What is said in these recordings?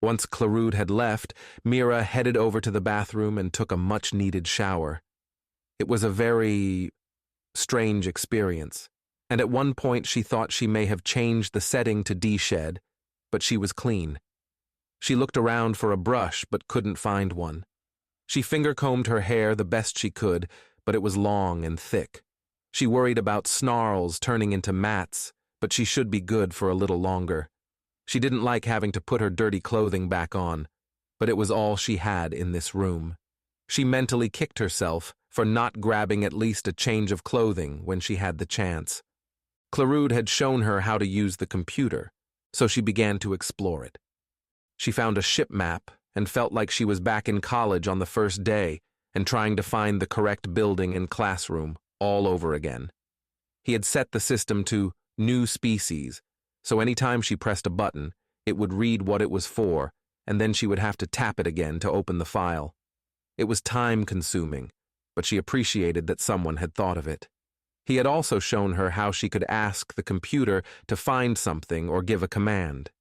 Once Clarud had left, Mira headed over to the bathroom and took a much-needed shower. It was a very strange experience, and at one point she thought she may have changed the setting to D-shed, but she was clean. She looked around for a brush but couldn't find one. She finger-combed her hair the best she could, but it was long and thick. She worried about snarls turning into mats, but she should be good for a little longer. She didn't like having to put her dirty clothing back on, but it was all she had in this room. She mentally kicked herself for not grabbing at least a change of clothing when she had the chance. Clarud had shown her how to use the computer, so she began to explore it. She found a ship map and felt like she was back in college on the first day and trying to find the correct building and classroom all over again. He had set the system to new species, so anytime she pressed a button, it would read what it was for, and then she would have to tap it again to open the file. It was time-consuming, but she appreciated that someone had thought of it. He had also shown her how she could ask the computer to find something or give a command.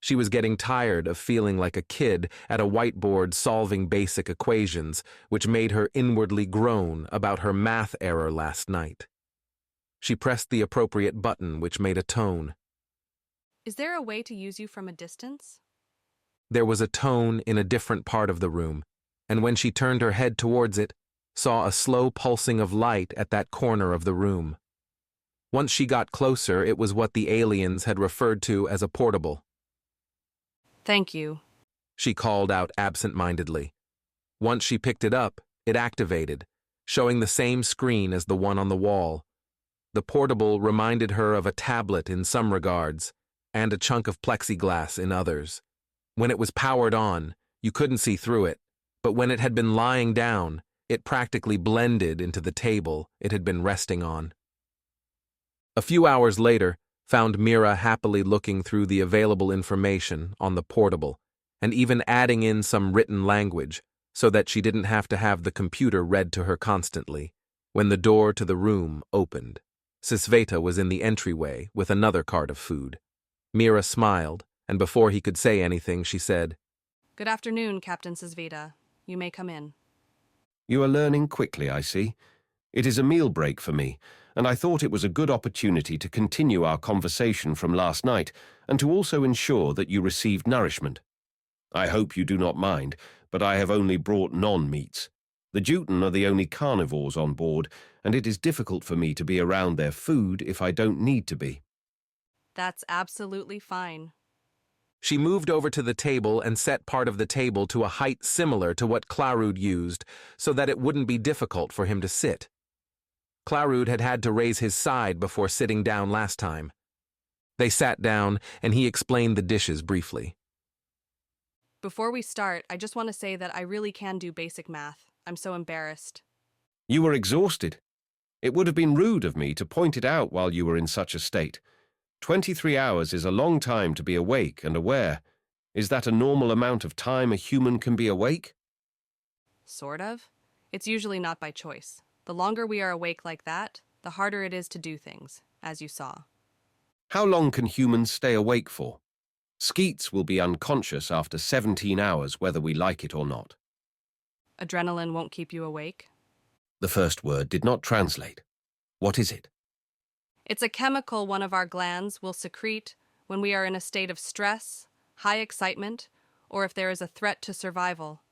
She was getting tired of feeling like a kid at a whiteboard solving basic equations, which made her inwardly groan about her math error last night. She pressed the appropriate button, which made a tone. Is there a way to use you from a distance? There was a tone in a different part of the room, and when she turned her head towards it, saw a slow pulsing of light at that corner of the room. Once she got closer, it was what the aliens had referred to as a portable. Thank you, she called out absent-mindedly. Once she picked it up, it activated, showing the same screen as the one on the wall. The portable reminded her of a tablet in some regards, and a chunk of plexiglass in others. When it was powered on, you couldn't see through it, but when it had been lying down, it practically blended into the table it had been resting on. A few hours later, found Mira happily looking through the available information on the portable, and even adding in some written language, so that she didn't have to have the computer read to her constantly, when the door to the room opened. Csva was in the entryway with another cart of food. Mira smiled, and before he could say anything, she said, Good afternoon, Captain Csva. You may come in. You are learning quickly, I see. It is a meal break for me, and I thought it was a good opportunity to continue our conversation from last night and to also ensure that you received nourishment. I hope you do not mind, but I have only brought non-meats. The Juten are the only carnivores on board, and it is difficult for me to be around their food if I don't need to be. That's absolutely fine. She moved over to the table and set part of the table to a height similar to what Clarud used so that it wouldn't be difficult for him to sit. Clarud had had to raise his side before sitting down last time. They sat down, and he explained the dishes briefly. Before we start, I just want to say that I really can do basic math. I'm so embarrassed. You were exhausted. It would have been rude of me to point it out while you were in such a state. 23 hours is a long time to be awake and aware. Is that a normal amount of time a human can be awake? Sort of. It's usually not by choice. The longer we are awake like that, the harder it is to do things, as you saw. How long can humans stay awake for? Skeets will be unconscious after 17 hours whether we like it or not. Adrenaline won't keep you awake? The first word did not translate. What is it? It's a chemical one of our glands will secrete when we are in a state of stress, high excitement, or if there is a threat to survival.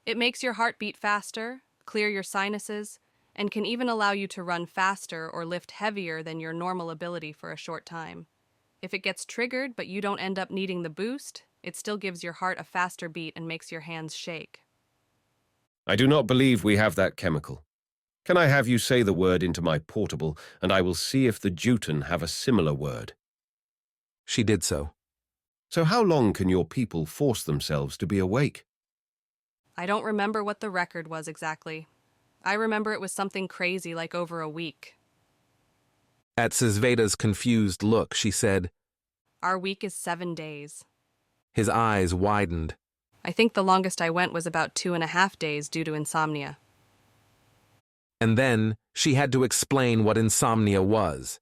It makes your heart beat faster, clear your sinuses, and can even allow you to run faster or lift heavier than your normal ability for a short time. If it gets triggered but you don't end up needing the boost, it still gives your heart a faster beat and makes your hands shake. I do not believe we have that chemical. Can I have you say the word into my portable, and I will see if the Juten have a similar word? She did so. So how long can your people force themselves to be awake? I don't remember what the record was exactly. I remember it was something crazy like over a week. At Csva's confused look, she said, Our week is 7 days. His eyes widened. I think the longest I went was about 2.5 days due to insomnia. And then she had to explain what insomnia was.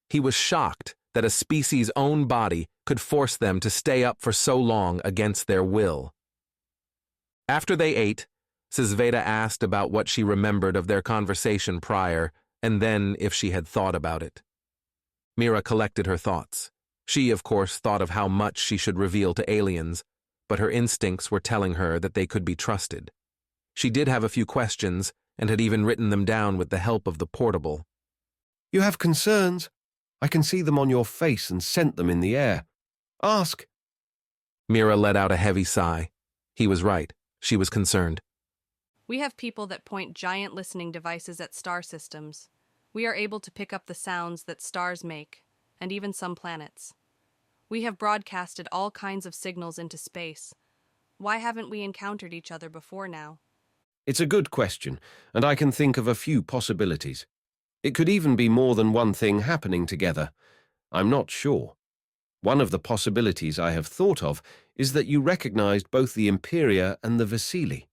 He was shocked that a species' own body could force them to stay up for so long against their will. After they ate, Csva asked about what she remembered of their conversation prior, and then if she had thought about it. Mira collected her thoughts. She, of course, thought of how much she should reveal to aliens, but her instincts were telling her that they could be trusted. She did have a few questions, and had even written them down with the help of the portable. You have concerns. I can see them on your face and scent them in the air. Ask. Mira let out a heavy sigh. He was right. She was concerned. We have people that point giant listening devices at star systems. We are able to pick up the sounds that stars make, and even some planets. We have broadcasted all kinds of signals into space. Why haven't we encountered each other before now? It's a good question, and I can think of a few possibilities. It could even be more than one thing happening together. I'm not sure. One of the possibilities I have thought of is that you recognized both the Imperia and the Vesilli.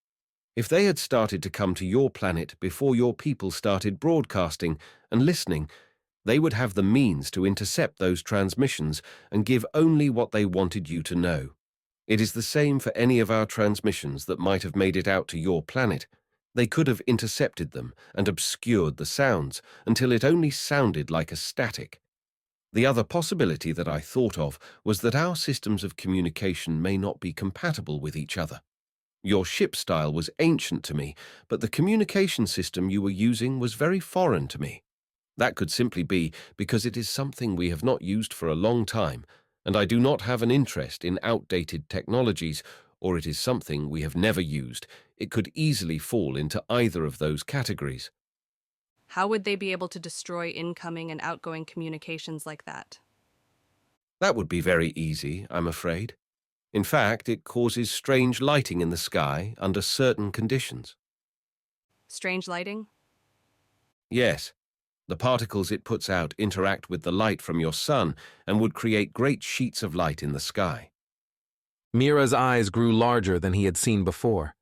If they had started to come to your planet before your people started broadcasting and listening, they would have the means to intercept those transmissions and give only what they wanted you to know. It is the same for any of our transmissions that might have made it out to your planet. They could have intercepted them and obscured the sounds until it only sounded like a static. The other possibility that I thought of was that our systems of communication may not be compatible with each other. Your ship style was ancient to me, but the communication system you were using was very foreign to me. That could simply be because it is something we have not used for a long time, and I do not have an interest in outdated technologies, or it is something we have never used. It could easily fall into either of those categories. How would they be able to destroy incoming and outgoing communications like that? That would be very easy, I'm afraid. In fact, it causes strange lighting in the sky under certain conditions. Strange lighting? Yes. The particles it puts out interact with the light from your sun and would create great sheets of light in the sky. Mira's eyes grew larger than he had seen before.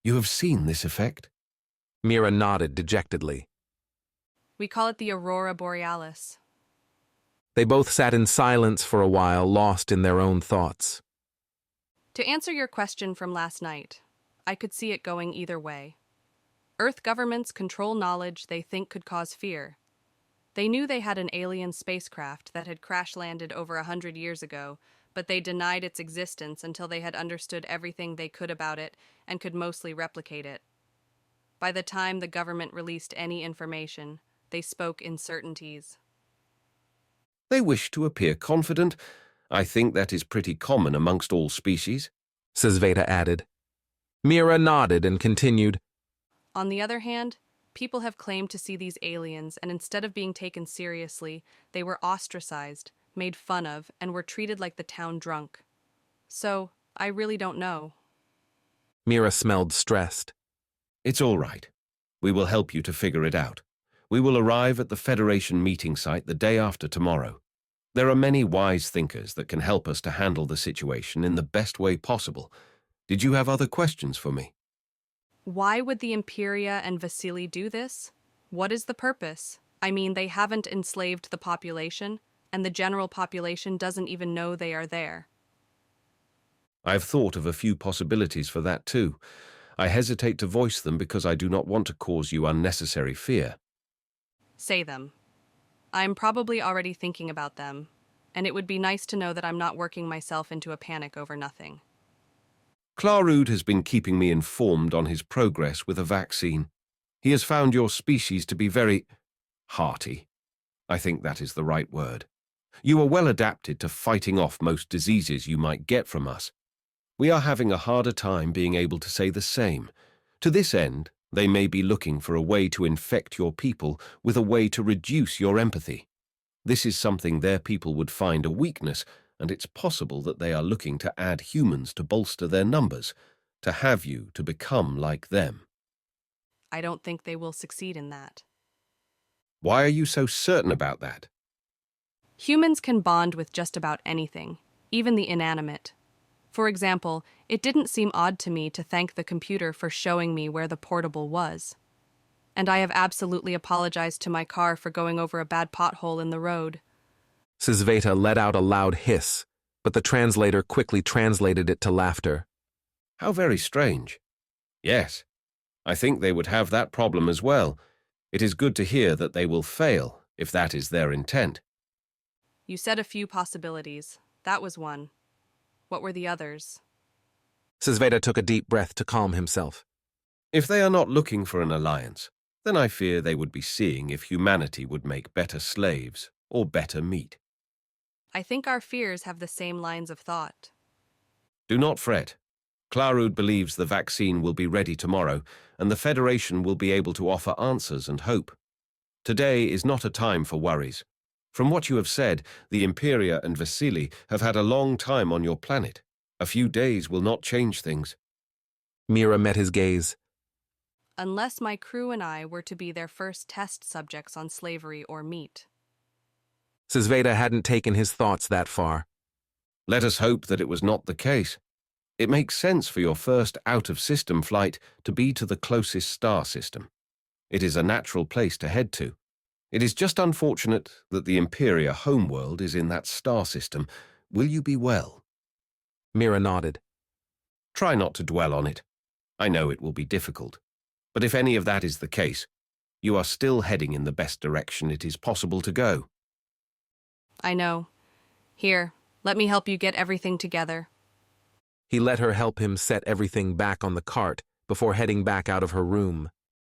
You have seen this effect? Mira nodded dejectedly. We call it the aurora borealis. They both sat in silence for a while, lost in their own thoughts. To answer your question from last night, I could see it going either way. Earth governments control knowledge they think could cause fear. They knew they had an alien spacecraft that had crash-landed over 100 years ago, but they denied its existence until they had understood everything they could about it and could mostly replicate it. By the time the government released any information, they spoke uncertainties. They wish to appear confident. I think that is pretty common amongst all species, Csva added. Mira nodded and continued. On the other hand, people have claimed to see these aliens, and instead of being taken seriously, they were ostracized, made fun of, and were treated like the town drunk. So, I really don't know. Mira smelled stressed. It's all right. We will help you to figure it out. We will arrive at the Federation meeting site the day after tomorrow. There are many wise thinkers that can help us to handle the situation in the best way possible. Did you have other questions for me? Why would the Imperia and Vesilli do this? What is the purpose? I mean, they haven't enslaved the population, and the general population doesn't even know they are there. I've thought of a few possibilities for that too. I hesitate to voice them because I do not want to cause you unnecessary fear. Say them. I'm probably already thinking about them, and it would be nice to know that I'm not working myself into a panic over nothing. Clarud has been keeping me informed on his progress with a vaccine. He has found your species to be very hearty. I think that is the right word. You are well adapted to fighting off most diseases you might get from us. We are having a harder time being able to say the same. To this end, they may be looking for a way to infect your people with a way to reduce your empathy. This is something their people would find a weakness, and it's possible that they are looking to add humans to bolster their numbers, to have you to become like them. I don't think they will succeed in that. Why are you so certain about that? Humans can bond with just about anything, even the inanimate. For example, it didn't seem odd to me to thank the computer for showing me where the portable was. And I have absolutely apologized to my car for going over a bad pothole in the road. Csva let out a loud hiss. but the translator quickly translated it to laughter. How very strange. Yes, I think they would have that problem as well. It is good to hear that they will fail, if that is their intent. You said a few possibilities. That was one. What were the others? Csva took a deep breath to calm himself. If they are not looking for an alliance, then I fear they would be seeing if humanity would make better slaves or better meat. I think our fears have the same lines of thought. Do not fret. Clarud believes the vaccine will be ready tomorrow, and the Federation will be able to offer answers and hope. Today is not a time for worries. From what you have said, the Imperia and Vesilli have had a long time on your planet. A few days will not change things. Mira met his gaze. Unless my crew and I were to be their first test subjects on slavery or meat. Csva hadn't taken his thoughts that far. Let us hope that it was not the case. It makes sense for your first out-of-system flight to be to the closest star system. It is a natural place to head to. It is just unfortunate that the Imperia homeworld is in that star system. Will you be well? Mira nodded. Try not to dwell on it. I know it will be difficult. But if any of that is the case, you are still heading in the best direction it is possible to go. I know. Here, let me help you get everything together. He let her help him set everything back on the cart before heading back out of her room.